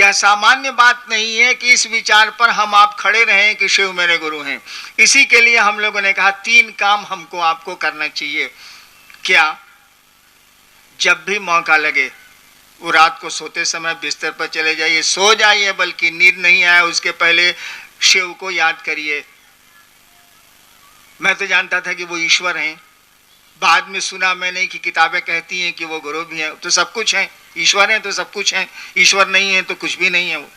यह सामान्य बात नहीं है कि इस विचार पर हम आप खड़े रहें कि शिव मेरे गुरु हैं। इसी के लिए हम लोगों ने कहा 3 काम हमको आपको करना चाहिए। क्या? जब भी मौका लगे वो रात को सोते समय बिस्तर पर चले जाइए, सो जाइए, बल्कि नींद नहीं आए उसके पहले शिव को याद करिए। मैं तो जानता था कि वो ईश्वर हैं, बाद में सुना मैंने कि किताबें कहती हैं कि वो गुरु भी हैं। तो सब कुछ है, ईश्वर है तो सब कुछ है, ईश्वर नहीं है तो कुछ भी नहीं है। वो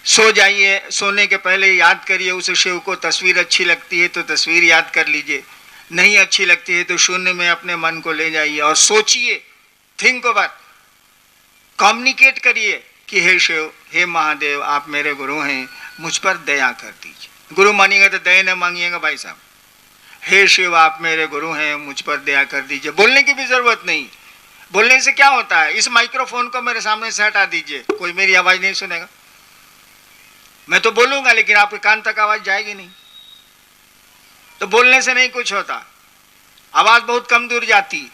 सो जाइए, सोने के पहले याद करिए उस शिव को। तस्वीर अच्छी लगती है तो तस्वीर याद कर लीजिए, नहीं अच्छी लगती है तो शून्य में अपने मन को ले जाइए और सोचिए, थिंक ओवर, कम्युनिकेट करिए कि हे शिव, हे महादेव, आप मेरे गुरु हैं, मुझ पर दया कर दीजिए। गुरु मानिएगा तो दया न मांगिएगा भाई साहब। हे शिव, आप मेरे गुरु हैं, मुझ पर दया कर दीजिए। बोलने की भी जरूरत नहीं। बोलने से क्या होता है? इस माइक्रोफोन को मेरे सामने से हटा दीजिए, कोई मेरी आवाज नहीं सुनेगा। मैं तो बोलूंगा लेकिन आपके कान तक आवाज जाएगी नहीं। तो बोलने से नहीं कुछ होता, आवाज बहुत कम दूर जाती।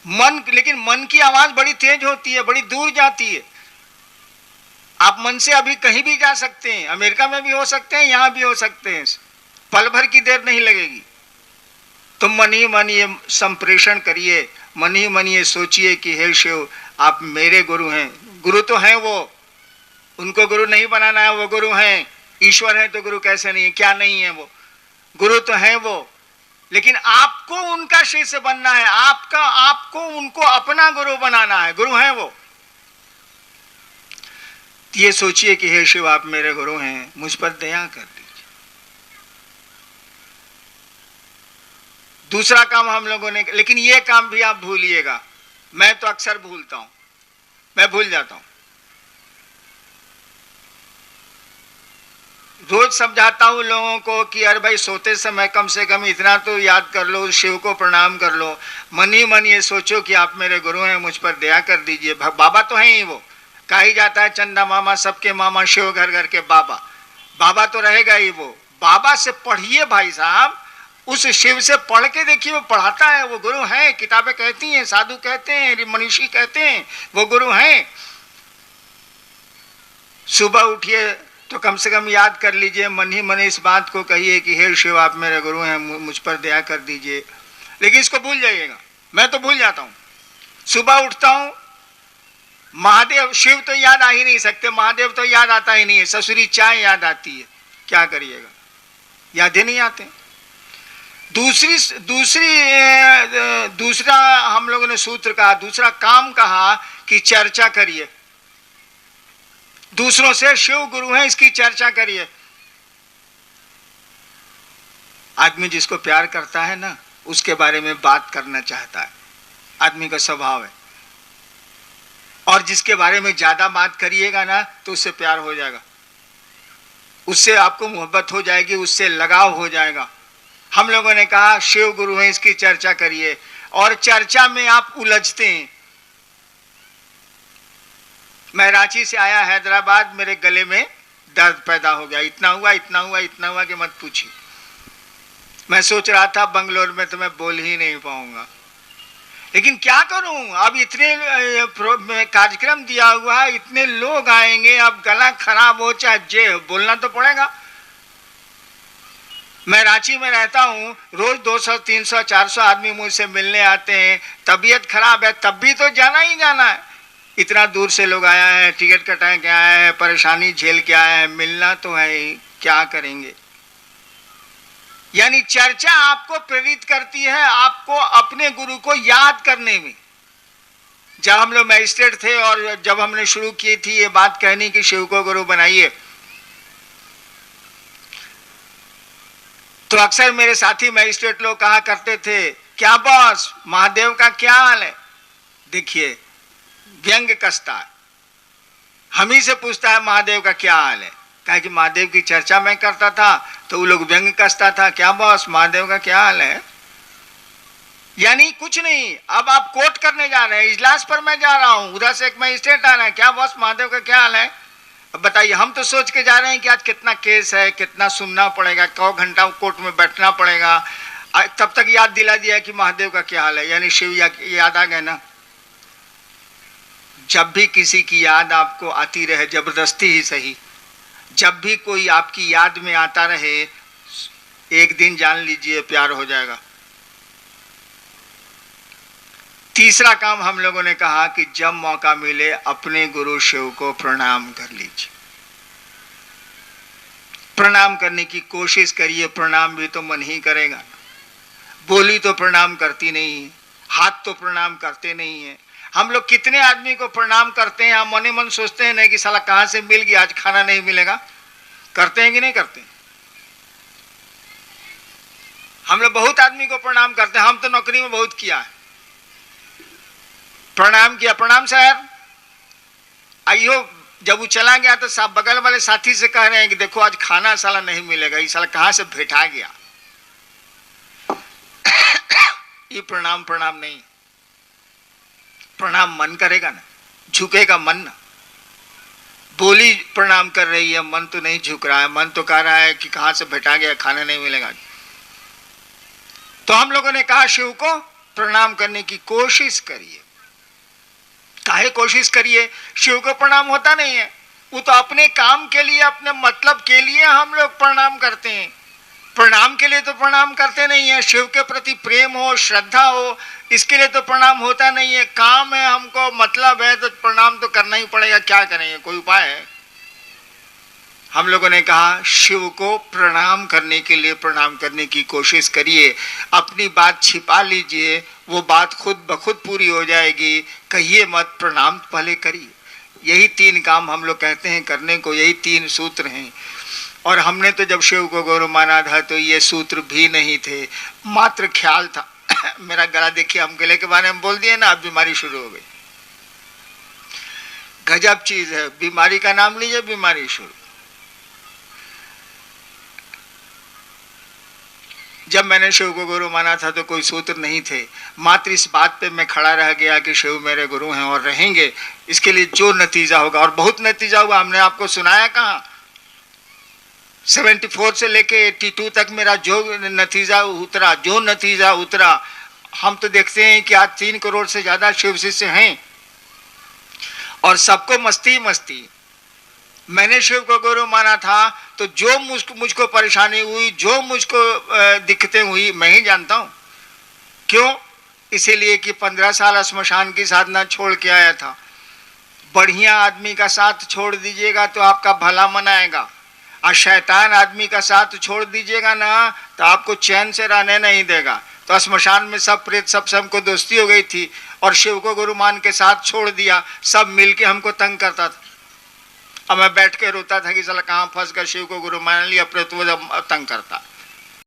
लेकिन मन की आवाज बड़ी तेज होती है, बड़ी दूर जाती है। आप मन से अभी कहीं भी जा सकते हैं, अमेरिका में भी हो सकते हैं, यहां भी हो सकते हैं, पल भर की देर नहीं लगेगी। तो मन ही मन ये संप्रेषण करिए, मन ही मन ये सोचिए कि हे शिव, आप मेरे गुरु हैं। गुरु तो हैं वो, उनको गुरु नहीं बनाना है, वो गुरु हैं। ईश्वर है तो गुरु कैसे नहीं है? क्या नहीं है? वो गुरु तो हैं वो, लेकिन आपको उनका शिष्य बनना है, आपको उनको अपना गुरु बनाना है। गुरु हैं वो। ये सोचिए कि हे शिव, आप मेरे गुरु हैं, मुझ पर दया कर दीजिए। दूसरा काम हम लोगों ने, लेकिन ये काम भी आप भूलिएगा। मैं तो अक्सर भूलता हूं, मैं भूल जाता हूं। रोज समझाता हूं लोगों को कि अरे भाई, सोते समय कम से कम इतना तो याद कर लो, शिव को प्रणाम कर लो, मन ही मन ये सोचो कि आप मेरे गुरु हैं, मुझ पर दया कर दीजिए। बाबा तो हैं ही वो, कहा ही जाता है चंदा मामा सबके मामा, शिव घर घर के बाबा। बाबा तो रहेगा ही वो। बाबा से पढ़िए भाई साहब, उस शिव से पढ़ के देखिए, वो पढ़ाता है, वो गुरु हैं। किताबें कहती हैं, साधु कहते हैं, मनीषी कहते हैं, वो गुरु हैं। सुबह उठिए तो कम से कम याद कर लीजिए, मन ही मन इस बात को कहिए कि हे शिव, आप मेरे गुरु हैं, मुझ पर दया कर दीजिए। लेकिन इसको भूल जाइएगा, मैं तो भूल जाता हूं। सुबह उठता हूं, महादेव, शिव तो याद आ ही नहीं सकते, महादेव तो याद आता ही नहीं है, ससुरी चाय याद आती है, क्या करिएगा, याद ही नहीं आते। दूसरा हम लोगों ने सूत्र कहा, दूसरा काम कहा कि चर्चा करिए, दूसरों से शिव गुरु हैं इसकी चर्चा करिए। आदमी जिसको प्यार करता है ना, उसके बारे में बात करना चाहता है, आदमी का स्वभाव है। और जिसके बारे में ज्यादा बात करिएगा ना, तो उससे प्यार हो जाएगा, उससे आपको मोहब्बत हो जाएगी, उससे लगाव हो जाएगा। हम लोगों ने कहा शिव गुरु हैं इसकी चर्चा करिए। और चर्चा में आप उलझते हैं। मैं रांची से आया हैदराबाद, मेरे गले में दर्द पैदा हो गया, इतना हुआ कि मत पूछिए। मैं सोच रहा था बंगलोर में तो मैं बोल ही नहीं पाऊंगा, लेकिन क्या करूं, अब इतने कार्यक्रम दिया हुआ है, इतने लोग आएंगे, अब गला खराब हो चाहे जे हो, बोलना तो पड़ेगा। मैं रांची में रहता हूं, रोज 200, 300, 400 आदमी मुझसे मिलने आते हैं। तबीयत खराब है तब भी तो जाना ही जाना है। इतना दूर से लोग आया है, टिकट कटा के आया है, परेशानी झेल के आया है, मिलना तो है ही, क्या करेंगे। यानी चर्चा आपको प्रेरित करती है, आपको अपने गुरु को याद करने में। जब हम लोग मैजिस्ट्रेट थे और जब हमने शुरू की थी ये बात कहनी कि शिव को गुरु बनाइए, तो अक्सर मेरे साथी मैजिस्ट्रेट लोग कहा करते थे, क्या बॉस, महादेव का क्या हाल है। देखिए, व्यंग कसता है, हम ही से पूछता है महादेव का क्या हाल है। कहा कि महादेव की चर्चा मैं करता था तो वो लोग व्यंग कसता था, क्या बॉस, महादेव का क्या हाल है। यानी कुछ नहीं। अब आप कोर्ट करने जा रहे हैं, इजलास पर मैं जा रहा हूं, उधर से एक मैजिस्ट्रेट आ रहा है, क्या बॉस, महादेव का क्या हाल है। अब बताइए, हम तो सोच के जा रहे हैं कि आज कितना केस है, कितना सुनना पड़ेगा, कौ घंटा कोर्ट में बैठना पड़ेगा। तब तक याद दिला दिया कि महादेव का क्या हाल है, यानी शिव याद आ गए ना। जब भी किसी की याद आपको आती रहे, जबरदस्ती ही सही, जब भी कोई आपकी याद में आता रहे, एक दिन जान लीजिए प्यार हो जाएगा। तीसरा काम हम लोगों ने कहा कि जब मौका मिले अपने गुरु शिव को प्रणाम कर लीजिए, प्रणाम करने की कोशिश करिए। प्रणाम भी तो मन ही करेगा, बोली तो प्रणाम करती नहीं है, हाथ तो प्रणाम करते नहीं है। हम लोग कितने आदमी को प्रणाम करते हैं, हम मने मन सोचते हैं नहीं कि साला कहां से मिल गया, आज खाना नहीं मिलेगा। करते हैं कि नहीं करते? हम लोग बहुत आदमी को प्रणाम करते हैं। हम तो नौकरी में बहुत किया है, प्रणाम किया, प्रणाम सर, आइयो। जब वो चला गया तो सब बगल वाले साथी से कह रहे हैं कि देखो आज खाना साला नहीं मिलेगा, ये साला कहां से भेटा गया। ये प्रणाम प्रणाम नहीं, प्रणाम मन करेगा ना, झुकेगा मन ना। बोली प्रणाम कर रही है, मन तो नहीं झुक रहा है, मन तो कह रहा है कि कहां से भेटा गया, खाना नहीं मिलेगा। तो हम लोगों ने कहा शिव को प्रणाम करने की कोशिश करिए। काहे कोशिश करिए? शिव को प्रणाम होता नहीं है, वो तो अपने काम के लिए, अपने मतलब के लिए हम लोग प्रणाम करते हैं। प्रणाम के लिए तो प्रणाम करते नहीं है। शिव के प्रति प्रेम हो, श्रद्धा हो, इसके लिए तो प्रणाम होता नहीं है। काम है, हमको मतलब है, तो प्रणाम तो करना ही पड़ेगा। क्या करेंगे, कोई उपाय है? हम लोगों ने कहा शिव को प्रणाम करने के लिए प्रणाम करने की कोशिश करिए। अपनी बात छिपा लीजिए, वो बात खुद ब खुद पूरी हो जाएगी। कहिए मत, प्रणाम पहले करिए। यही 3 काम हम लोग कहते हैं करने को, यही 3 सूत्र हैं। और हमने तो जब शिव को गुरु माना था तो ये सूत्र भी नहीं थे, मात्र ख्याल था। मेरा गला देखिए, हम गले के बारे में बोल दिए ना, अब बीमारी शुरू हो गई। गजब चीज है, बीमारी का नाम लीजिए, बीमारी शुरू। जब मैंने शिव को गुरु माना था तो कोई सूत्र नहीं थे, मात्र इस बात पे मैं खड़ा रह गया कि शिव मेरे गुरु हैं और रहेंगे। इसके लिए जो नतीजा होगा, और बहुत नतीजा हुआ, हमने आपको सुनाया कहाँ। 74 से लेके 82 तक मेरा जो नतीजा उतरा, हम तो देखते हैं कि आज 3 करोड़ से ज्यादा शिव शिष्य हैं और सबको मस्ती मस्ती। मैंने शिव को गुरु माना था तो जो मुझको परेशानी हुई, जो मुझको दिक्कतें हुई, मैं ही जानता हूं। क्यों? इसीलिए कि 15 साल श्मशान की साधना छोड़ के आया था। बढ़िया आदमी का साथ छोड़ दीजिएगा तो आपका भला मनाएगा, और शैतान आदमी का साथ छोड़ दीजिएगा ना तो आपको चैन से रहने नहीं देगा। तो श्मशान में सब प्रेत सब हमको दोस्ती हो गई थी, और शिव को गुरु मान के साथ छोड़ दिया। सब मिलके हमको तंग करता था, अब मैं बैठ के रोता था कि साला कहाँ फंस कर शिव को गुरु मान लिया, प्रेत वो तंग करता।